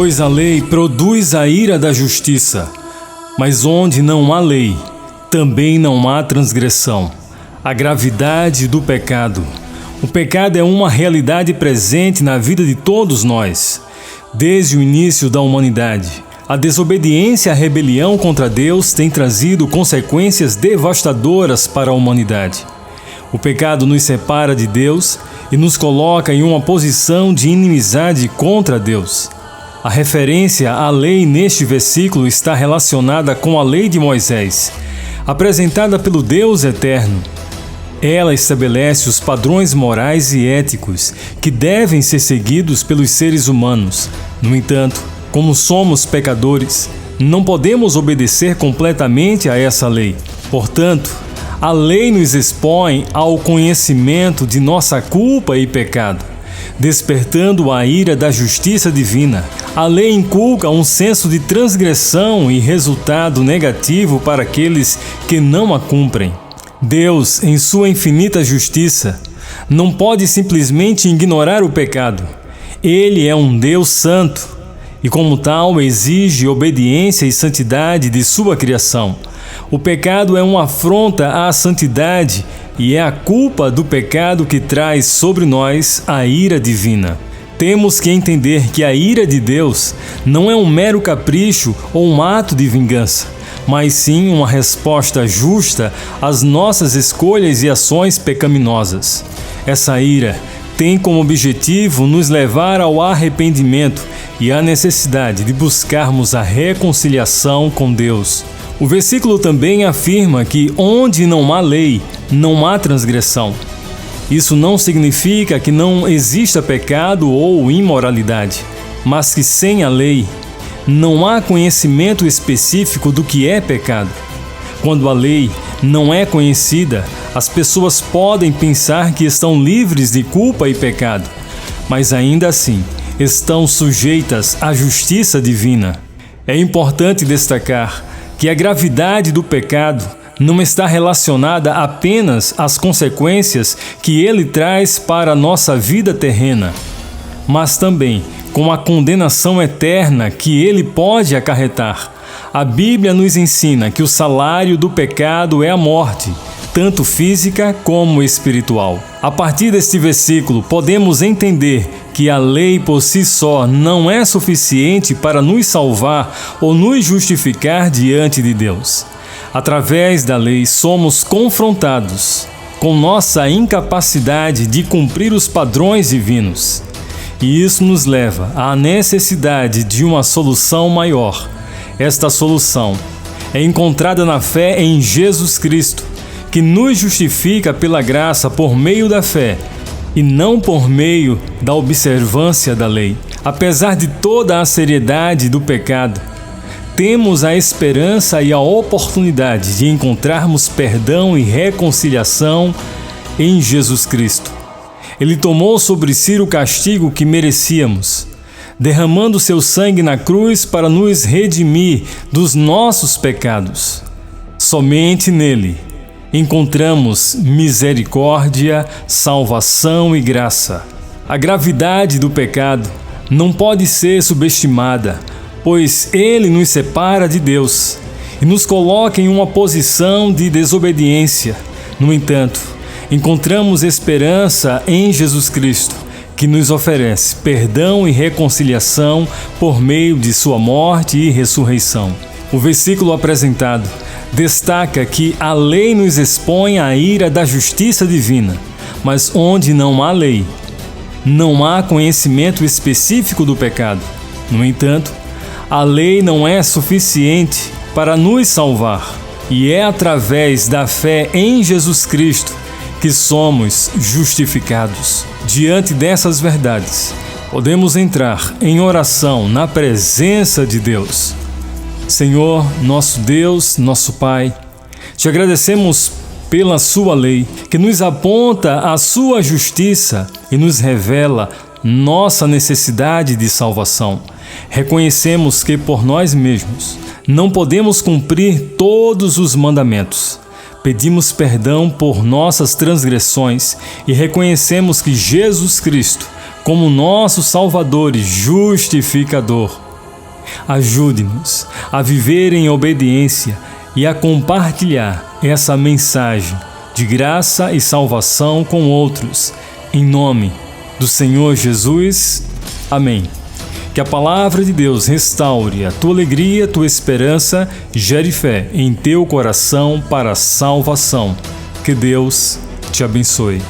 Pois a lei produz a ira da justiça, mas onde não há lei, também não há transgressão. A gravidade do pecado. O pecado é uma realidade presente na vida de todos nós, desde o início da humanidade. A desobediência e a rebelião contra Deus têm trazido consequências devastadoras para a humanidade. O pecado nos separa de Deus e nos coloca em uma posição de inimizade contra Deus. A referência à lei neste versículo está relacionada com a lei de Moisés, apresentada pelo Deus eterno. Ela estabelece os padrões morais e éticos que devem ser seguidos pelos seres humanos. No entanto, como somos pecadores, não podemos obedecer completamente a essa lei. Portanto, a lei nos expõe ao conhecimento de nossa culpa e pecado, despertando a ira da justiça divina. A lei inculca um senso de transgressão e resultado negativo para aqueles que não a cumprem. Deus, em sua infinita justiça, não pode simplesmente ignorar o pecado. Ele é um Deus santo e, como tal, exige obediência e santidade de sua criação. O pecado é uma afronta à santidade e é a culpa do pecado que traz sobre nós a ira divina. Temos que entender que a ira de Deus não é um mero capricho ou um ato de vingança, mas sim uma resposta justa às nossas escolhas e ações pecaminosas. Essa ira tem como objetivo nos levar ao arrependimento e à necessidade de buscarmos a reconciliação com Deus. O versículo também afirma que onde não há lei, não há transgressão. Isso não significa que não exista pecado ou imoralidade, mas que sem a lei não há conhecimento específico do que é pecado. Quando a lei não é conhecida, as pessoas podem pensar que estão livres de culpa e pecado, mas ainda assim estão sujeitas à justiça divina. É importante destacar que a gravidade do pecado não está relacionada apenas às consequências que ele traz para a nossa vida terrena, mas também com a condenação eterna que ele pode acarretar. A Bíblia nos ensina que o salário do pecado é a morte, tanto física como espiritual. A partir deste versículo, podemos entender que a lei por si só não é suficiente para nos salvar ou nos justificar diante de Deus. Através da lei, somos confrontados com nossa incapacidade de cumprir os padrões divinos. E isso nos leva à necessidade de uma solução maior. Esta solução é encontrada na fé em Jesus Cristo, que nos justifica pela graça por meio da fé e não por meio da observância da lei. Apesar de toda a seriedade do pecado, temos a esperança e a oportunidade de encontrarmos perdão e reconciliação em Jesus Cristo. Ele tomou sobre si o castigo que merecíamos, derramando seu sangue na cruz para nos redimir dos nossos pecados. Somente nele encontramos misericórdia, salvação e graça. A gravidade do pecado não pode ser subestimada, pois ele nos separa de Deus e nos coloca em uma posição de desobediência. No entanto, encontramos esperança em Jesus Cristo, que nos oferece perdão e reconciliação por meio de sua morte e ressurreição. O versículo apresentado destaca que a lei nos expõe à ira da justiça divina, mas onde não há lei, não há conhecimento específico do pecado. No entanto, a lei não é suficiente para nos salvar, e é através da fé em Jesus Cristo que somos justificados. Diante dessas verdades, podemos entrar em oração na presença de Deus. Senhor, nosso Deus, nosso Pai, te agradecemos pela sua lei, que nos aponta a sua justiça e nos revela nossa necessidade de salvação. Reconhecemos que por nós mesmos não podemos cumprir todos os mandamentos. Pedimos perdão por nossas transgressões e reconhecemos que Jesus Cristo, como nosso Salvador e Justificador, Ajude-nos a viver em obediência e a compartilhar essa mensagem de graça e salvação com outros. Em nome do Senhor Jesus. Amém. Que a palavra de Deus restaure a tua alegria, a tua esperança, gere fé em teu coração para a salvação. Que Deus te abençoe.